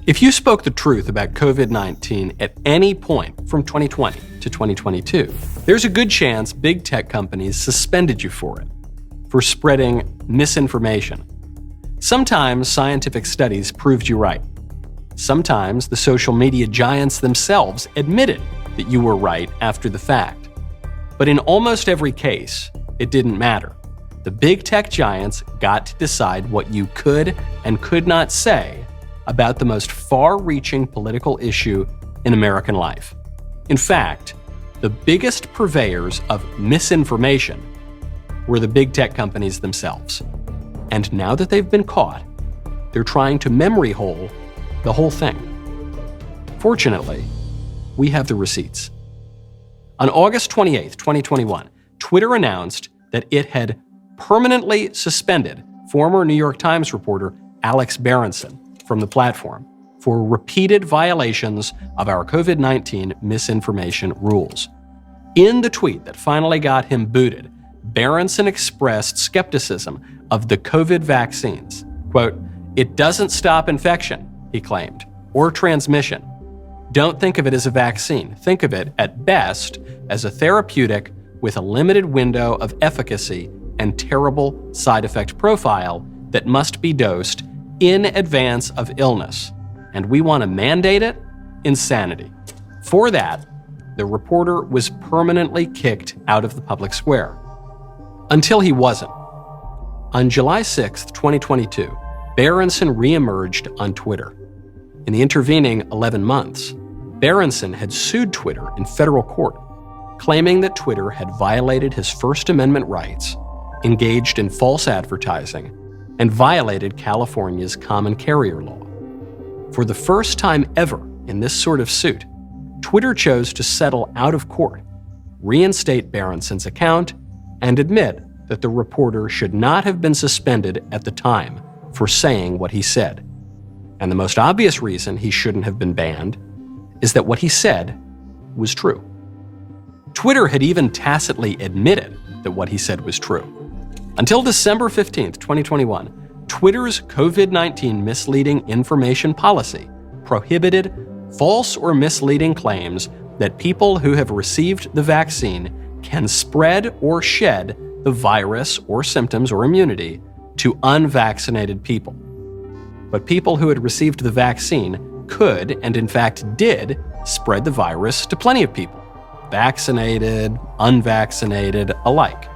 If you spoke the truth about COVID-19 at any point from 2020 to 2022, there's a good chance big tech companies suspended you for it, for spreading misinformation. Sometimes scientific studies proved you right. Sometimes the social media giants themselves admitted that you were right after the fact. But in almost every case, it didn't matter. The big tech giants got to decide what you could and could not say about the most far-reaching political issue in American life. In fact, the biggest purveyors of misinformation were the big tech companies themselves. And now that they've been caught, they're trying to memory hole the whole thing. Fortunately, we have the receipts. On August 28, 2021, Twitter announced that it had permanently suspended former New York Times reporter Alex Berenson from the platform for repeated violations of our COVID-19 misinformation rules. In the tweet that finally got him booted, Berenson expressed skepticism of the COVID vaccines. Quote, "It doesn't stop infection," he claimed, "or transmission. Don't think of it as a vaccine. Think of it, at best, as a therapeutic with a limited window of efficacy and terrible side effect profile that must be dosed in advance of illness. And we want to mandate it? Insanity." For that, the reporter was permanently kicked out of the public square. Until he wasn't. On July 6, 2022, Berenson reemerged on Twitter. In the intervening 11 months, Berenson had sued Twitter in federal court, claiming that Twitter had violated his First Amendment rights, engaged in false advertising, and violated California's common carrier law. For the first time ever in this sort of suit, Twitter chose to settle out of court, reinstate Berenson's account, and admit that the reporter should not have been suspended at the time for saying what he said. And the most obvious reason he shouldn't have been banned is that what he said was true. Twitter had even tacitly admitted that what he said was true. Until December 15th, 2021, Twitter's COVID-19 misleading information policy prohibited false or misleading claims that people who have received the vaccine can spread or shed the virus or symptoms or immunity to unvaccinated people. But people who had received the vaccine could, and in fact did, spread the virus to plenty of people, vaccinated, unvaccinated, alike.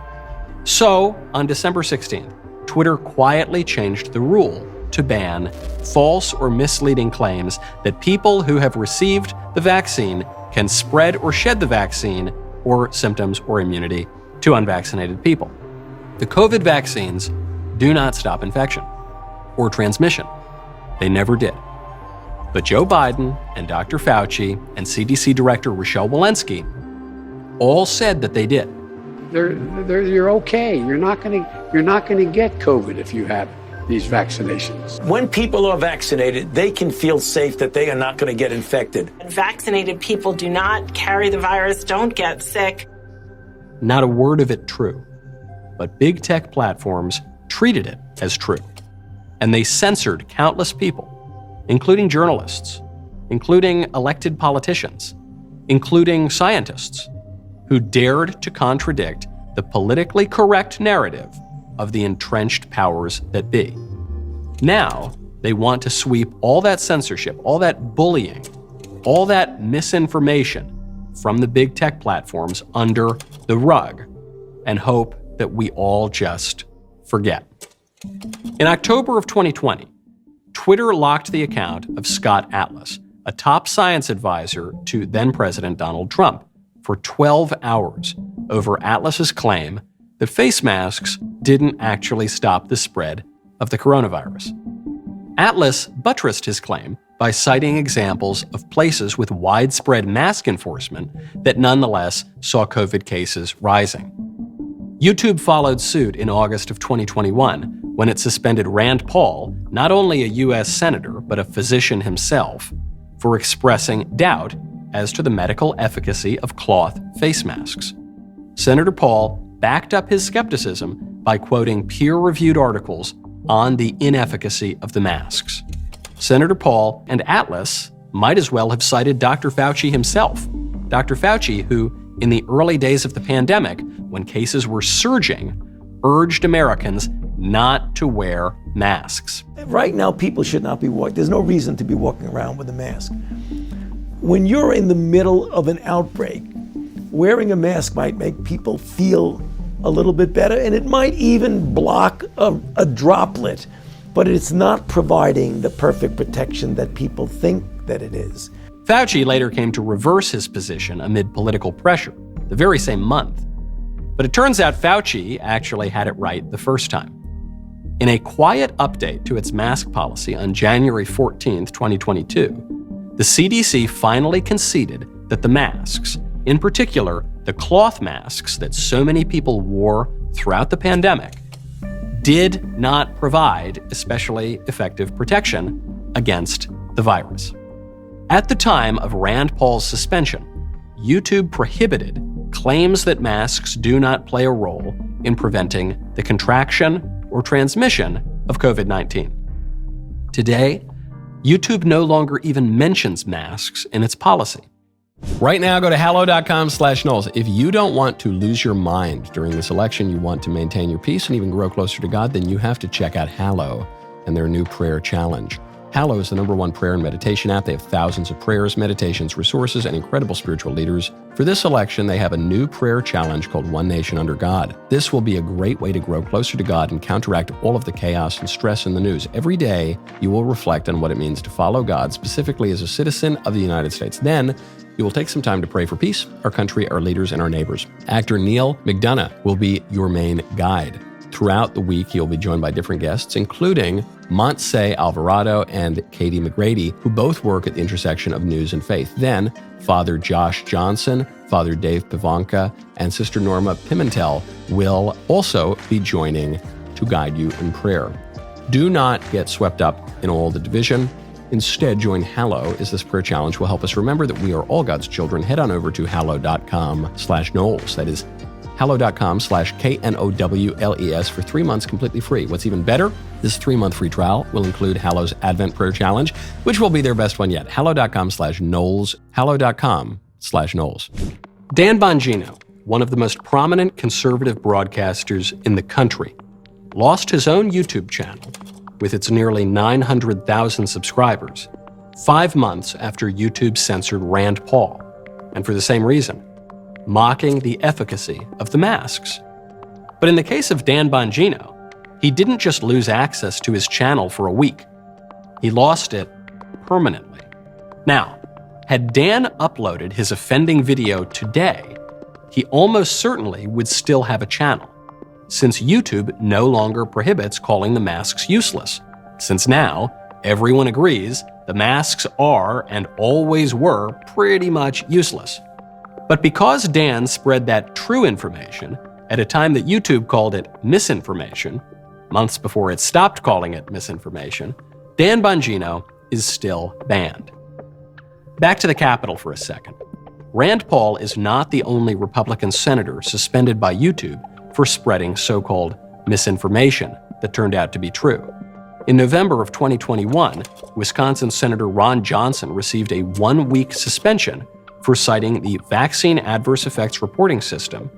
So, on December 16th, Twitter quietly changed the rule to ban false or misleading claims that people who have received the vaccine can spread or shed the vaccine or symptoms or immunity to unvaccinated people. The COVID vaccines do not stop infection or transmission. They never did. But Joe Biden and Dr. Fauci and CDC Director Rochelle Walensky all said that they did. You're okay. You're not going to get COVID if you have these vaccinations. When people are vaccinated, they can feel safe that they are not going to get infected. Vaccinated people do not carry the virus, don't get sick. Not a word of it true. But big tech platforms treated it as true. And they censored countless people, including journalists, including elected politicians, including scientists, who dared to contradict the politically correct narrative of the entrenched powers that be. Now, they want to sweep all that censorship, all that bullying, all that misinformation from the big tech platforms under the rug and hope that we all just forget. In October of 2020, Twitter locked the account of Scott Atlas, a top science advisor to then-President Donald Trump, for 12 hours over Atlas's claim that face masks didn't actually stop the spread of the coronavirus. Atlas buttressed his claim by citing examples of places with widespread mask enforcement that nonetheless saw COVID cases rising. YouTube followed suit in August of 2021 when it suspended Rand Paul, not only a U.S. senator but a physician himself, for expressing doubt as to the medical efficacy of cloth face masks. Senator Paul backed up his skepticism by quoting peer-reviewed articles on the inefficacy of the masks. Senator Paul and Atlas might as well have cited Dr. Fauci himself. Dr. Fauci, who, in the early days of the pandemic, when cases were surging, urged Americans not to wear masks. Right now, people should not be walking. There's no reason to be walking around with a mask. When you're in the middle of an outbreak, wearing a mask might make people feel a little bit better, and it might even block a droplet, but it's not providing the perfect protection that people think that it is. Fauci later came to reverse his position amid political pressure the very same month. But it turns out Fauci actually had it right the first time. In a quiet update to its mask policy on January 14, 2022, the CDC finally conceded that the masks, in particular the cloth masks that so many people wore throughout the pandemic, did not provide especially effective protection against the virus. At the time of Rand Paul's suspension, YouTube prohibited claims that masks do not play a role in preventing the contraction or transmission of COVID-19. Today, YouTube no longer even mentions masks in its policy. Right now, go to hallow.com/Knowles. If you don't want to lose your mind during this election, you want to maintain your peace and even grow closer to God, then you have to check out Hallow and their new prayer challenge. Hallow is the #1 prayer and meditation app. They have thousands of prayers, meditations, resources, and incredible spiritual leaders. For this election, they have a new prayer challenge called One Nation Under God. This will be a great way to grow closer to God and counteract all of the chaos and stress in the news. Every day, you will reflect on what it means to follow God, specifically as a citizen of the United States. Then, you will take some time to pray for peace, our country, our leaders, and our neighbors. Actor Neil McDonough will be your main guide. Throughout the week, you'll be joined by different guests, including Montse Alvarado and Katie McGrady, who both work at the intersection of news and faith. Then, Father Josh Johnson, Father Dave Pivanka, and Sister Norma Pimentel will also be joining to guide you in prayer. Do not get swept up in all the division. Instead, join Hallow as this prayer challenge will help us remember that we are all God's children. Head on over to hallow.com/Knowles. That is hallow.com/KNOWLES for 3 months completely free. What's even better, this 3-month free trial will include Hallow's Advent Prayer Challenge, which will be their best one yet. hallow.com/Knowles, hallow.com/Knowles. Dan Bongino, one of the most prominent conservative broadcasters in the country, lost his own YouTube channel with its nearly 900,000 subscribers 5 months after YouTube censored Rand Paul, and for the same reason, mocking the efficacy of the masks. But in the case of Dan Bongino, he didn't just lose access to his channel for a week. He lost it permanently. Now, had Dan uploaded his offending video today, he almost certainly would still have a channel, since YouTube no longer prohibits calling the masks useless, since now everyone agrees the masks are and always were pretty much useless. But because Dan spread that true information at a time that YouTube called it misinformation, months before it stopped calling it misinformation, Dan Bongino is still banned. Back to the Capitol for a second. Rand Paul is not the only Republican senator suspended by YouTube for spreading so-called misinformation that turned out to be true. In November of 2021, Wisconsin Senator Ron Johnson received a 1-week suspension for citing the Vaccine Adverse Effects Reporting System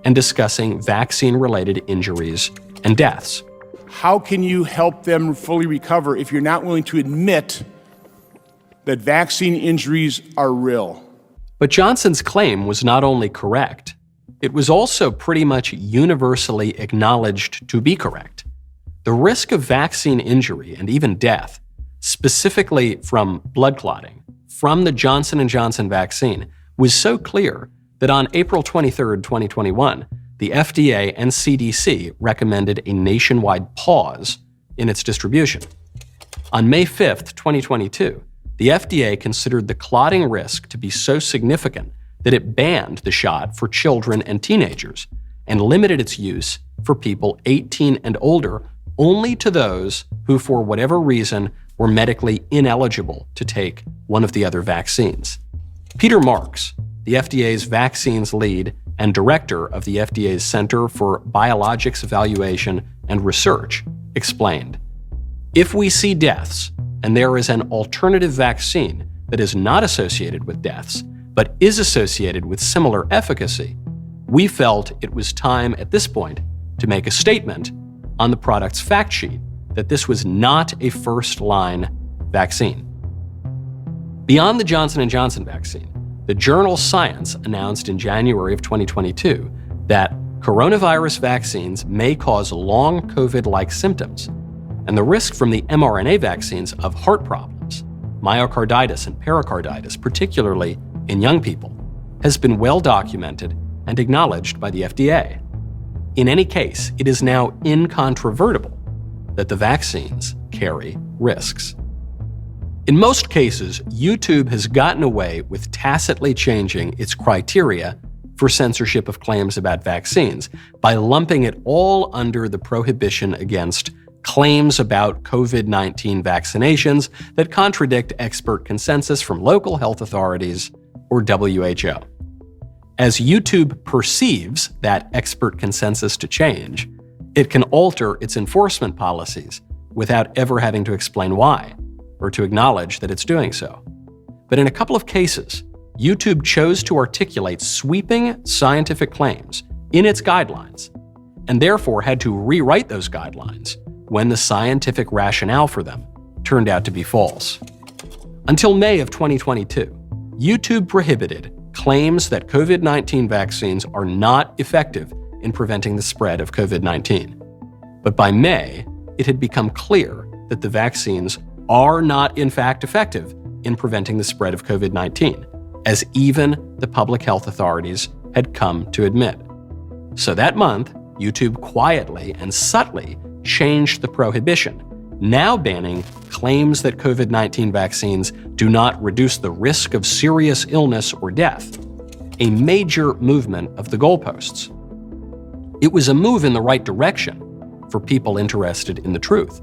and discussing vaccine-related injuries and deaths. How can you help them fully recover if you're not willing to admit that vaccine injuries are real? But Johnson's claim was not only correct, it was also pretty much universally acknowledged to be correct. The risk of vaccine injury and even death, specifically from blood clotting, from the Johnson & Johnson vaccine was so clear that on April 23, 2021, the FDA and CDC recommended a nationwide pause in its distribution. On May 5, 2022, the FDA considered the clotting risk to be so significant that it banned the shot for children and teenagers and limited its use for people 18 and older only to those who, for whatever reason, were medically ineligible to take one of the other vaccines. Peter Marks, the FDA's vaccines lead and director of the FDA's Center for Biologics Evaluation and Research, explained, "If we see deaths, and there is an alternative vaccine that is not associated with deaths, but is associated with similar efficacy, we felt it was time at this point to make a statement on the product's fact sheet that this was not a first-line vaccine. Beyond the Johnson & Johnson vaccine, the journal Science announced in January of 2022 that coronavirus vaccines may cause long COVID-like symptoms, and the risk from the mRNA vaccines of heart problems, myocarditis and pericarditis, particularly in young people, has been well documented and acknowledged by the FDA. In any case, it is now incontrovertible that the vaccines carry risks. In most cases, YouTube has gotten away with tacitly changing its criteria for censorship of claims about vaccines by lumping it all under the prohibition against claims about COVID-19 vaccinations that contradict expert consensus from local health authorities or WHO. As YouTube perceives that expert consensus to change, it can alter its enforcement policies without ever having to explain why or to acknowledge that it's doing so. But in a couple of cases, YouTube chose to articulate sweeping scientific claims in its guidelines and therefore had to rewrite those guidelines when the scientific rationale for them turned out to be false. Until May of 2022, YouTube prohibited claims that COVID-19 vaccines are not effective in preventing the spread of COVID-19. But by May, it had become clear that the vaccines are not in fact effective in preventing the spread of COVID-19, as even the public health authorities had come to admit. So that month, YouTube quietly and subtly changed the prohibition, now banning claims that COVID-19 vaccines do not reduce the risk of serious illness or death, a major movement of the goalposts. It was a move in the right direction for people interested in the truth.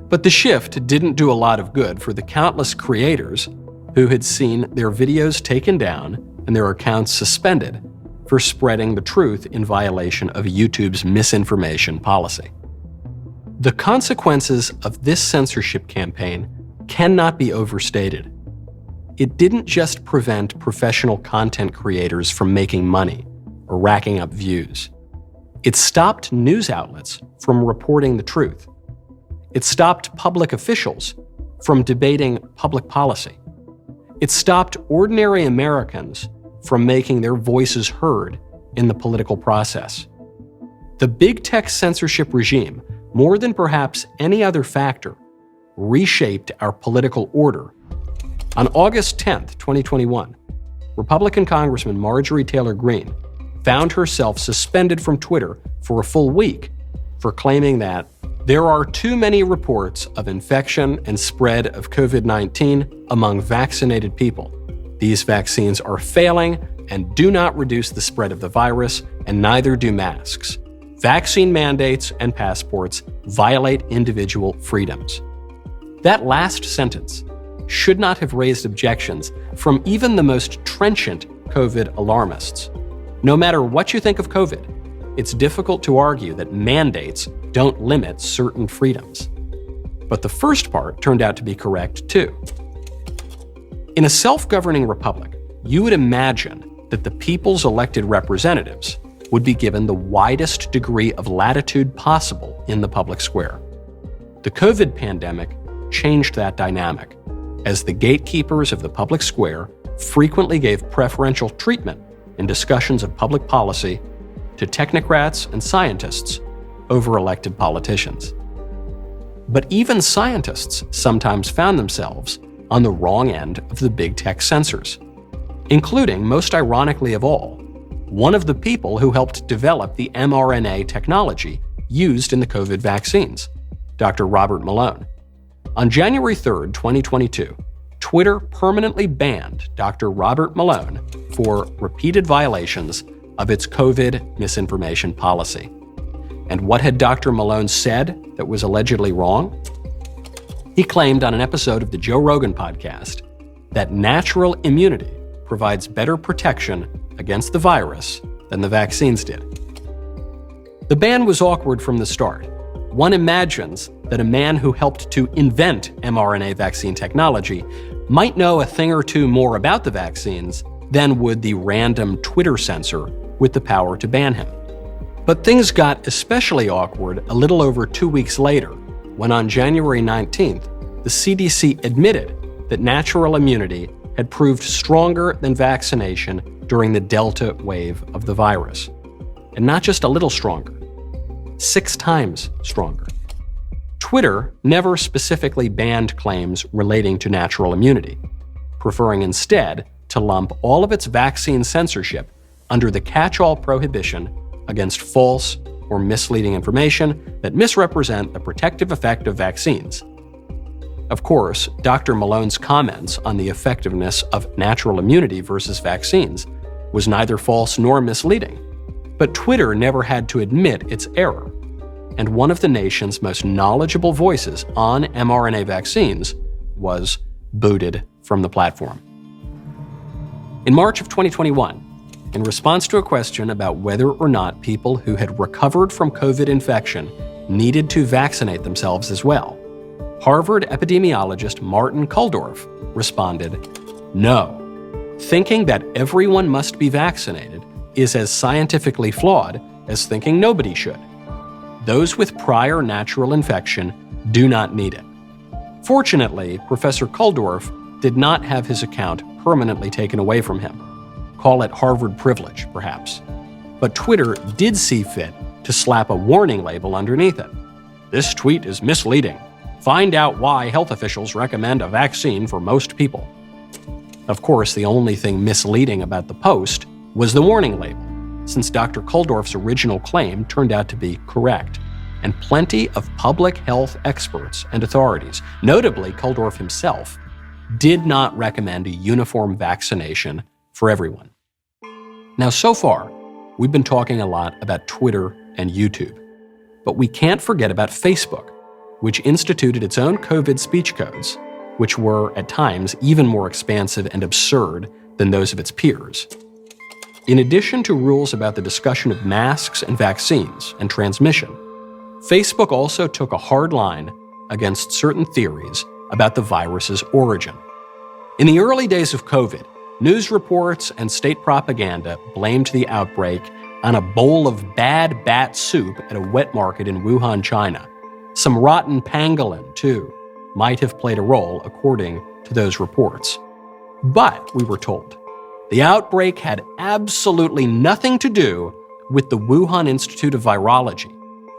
But the shift didn't do a lot of good for the countless creators who had seen their videos taken down and their accounts suspended for spreading the truth in violation of YouTube's misinformation policy. The consequences of this censorship campaign cannot be overstated. It didn't just prevent professional content creators from making money or racking up views. It stopped news outlets from reporting the truth. It stopped public officials from debating public policy. It stopped ordinary Americans from making their voices heard in the political process. The big tech censorship regime, more than perhaps any other factor, reshaped our political order. On August 10, 2021, Republican Congressman Marjorie Taylor Greene found herself suspended from Twitter for a full week for claiming that there are too many reports of infection and spread of COVID-19 among vaccinated people. These vaccines are failing and do not reduce the spread of the virus, and neither do masks. Vaccine mandates and passports violate individual freedoms. That last sentence should not have raised objections from even the most trenchant COVID alarmists. No matter what you think of COVID, it's difficult to argue that mandates don't limit certain freedoms. But the first part turned out to be correct, too. In a self-governing republic, you would imagine that the people's elected representatives would be given the widest degree of latitude possible in the public square. The COVID pandemic changed that dynamic, as the gatekeepers of the public square frequently gave preferential treatment in discussions of public policy to technocrats and scientists over elected politicians. But even scientists sometimes found themselves on the wrong end of the big tech censors, including, most ironically of all, one of the people who helped develop the mRNA technology used in the COVID vaccines, Dr. Robert Malone. On January 3, 2022, Twitter permanently banned Dr. Robert Malone for repeated violations of its COVID misinformation policy. And what had Dr. Malone said that was allegedly wrong? He claimed on an episode of the Joe Rogan podcast that natural immunity provides better protection against the virus than the vaccines did. The ban was awkward from the start. One imagines that a man who helped to invent mRNA vaccine technology might know a thing or two more about the vaccines than would the random Twitter censor with the power to ban him. But things got especially awkward a little over 2 weeks later, when on January 19th, the CDC admitted that natural immunity had proved stronger than vaccination during the Delta wave of the virus. And not just a little stronger, 6 times stronger. Twitter never specifically banned claims relating to natural immunity, preferring instead to lump all of its vaccine censorship under the catch-all prohibition against false or misleading information that misrepresent the protective effect of vaccines. Of course, Dr. Malone's comments on the effectiveness of natural immunity versus vaccines was neither false nor misleading. But Twitter never had to admit its error, and one of the nation's most knowledgeable voices on mRNA vaccines was booted from the platform. In March of 2021, in response to a question about whether or not people who had recovered from COVID infection needed to vaccinate themselves as well, Harvard epidemiologist Martin Kulldorff responded, "No. Thinking that everyone must be vaccinated is as scientifically flawed as thinking nobody should. Those with prior natural infection do not need it." Fortunately, Professor Kulldorff did not have his account permanently taken away from him. Call it Harvard privilege, perhaps. But Twitter did see fit to slap a warning label underneath it. "This tweet is misleading. Find out why health officials recommend a vaccine for most people." Of course, the only thing misleading about the post was the warning label, since Dr. Kulldorff's original claim turned out to be correct. And plenty of public health experts and authorities, notably Kulldorff himself, did not recommend a uniform vaccination for everyone. Now, so far, we've been talking a lot about Twitter and YouTube. But we can't forget about Facebook, which instituted its own COVID speech codes, which were, at times, even more expansive and absurd than those of its peers. In addition to rules about the discussion of masks and vaccines and transmission, Facebook also took a hard line against certain theories about the virus's origin. In the early days of COVID, news reports and state propaganda blamed the outbreak on a bowl of bad bat soup at a wet market in Wuhan, China. Some rotten pangolin, too, might have played a role according to those reports. But, we were told, the outbreak had absolutely nothing to do with the Wuhan Institute of Virology,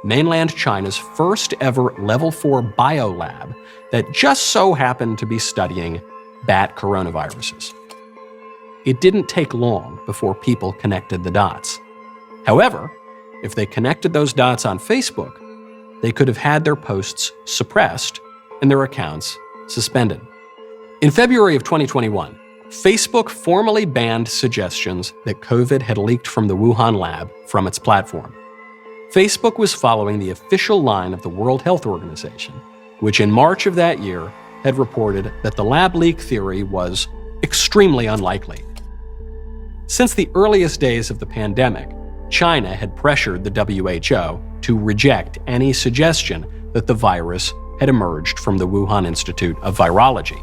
mainland China's first ever Level 4 biolab that just so happened to be studying bat coronaviruses. It didn't take long before people connected the dots. However, if they connected those dots on Facebook, they could have had their posts suppressed and their accounts suspended. In February of 2021, Facebook formally banned suggestions that COVID had leaked from the Wuhan lab from its platform. Facebook was following the official line of the World Health Organization, which in March of that year had reported that the lab leak theory was extremely unlikely. Since the earliest days of the pandemic, China had pressured the WHO to reject any suggestion that the virus had emerged from the Wuhan Institute of Virology.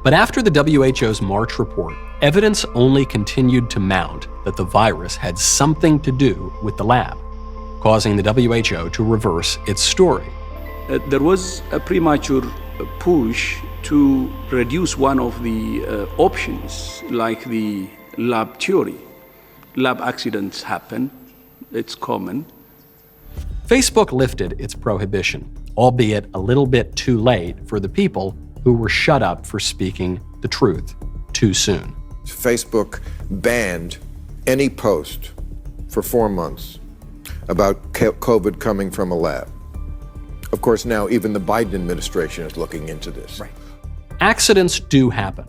But after the WHO's March report, evidence only continued to mount that the virus had something to do with the lab, causing the WHO to reverse its story. There was a premature push to reduce one of the options, like the lab theory. Lab accidents happen, it's common. Facebook lifted its prohibition, albeit a little bit too late for the people who were shut up for speaking the truth too soon. Facebook banned any post for 4 months about COVID coming from a lab. Of course, now even the Biden administration is looking into this. Right. Accidents do happen,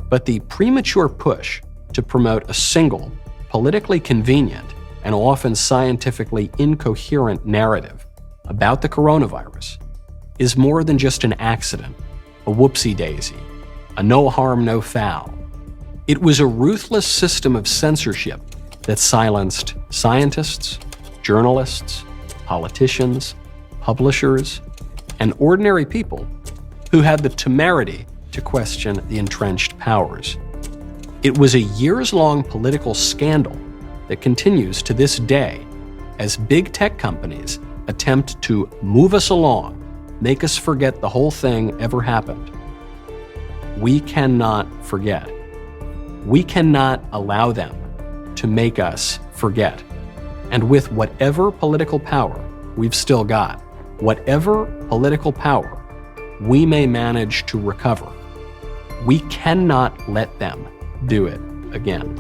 but the premature push to promote a single, politically convenient, and often scientifically incoherent narrative about the coronavirus is more than just an accident, a whoopsie-daisy, a no harm, no foul. It was a ruthless system of censorship that silenced scientists, journalists, politicians, publishers, and ordinary people who had the temerity to question the entrenched powers. It was a years-long political scandal that continues to this day as big tech companies attempt to move us along, make us forget the whole thing ever happened. We cannot forget. We cannot allow them to make us forget. And with whatever political power we've still got, whatever political power we may manage to recover, we cannot let them do it again.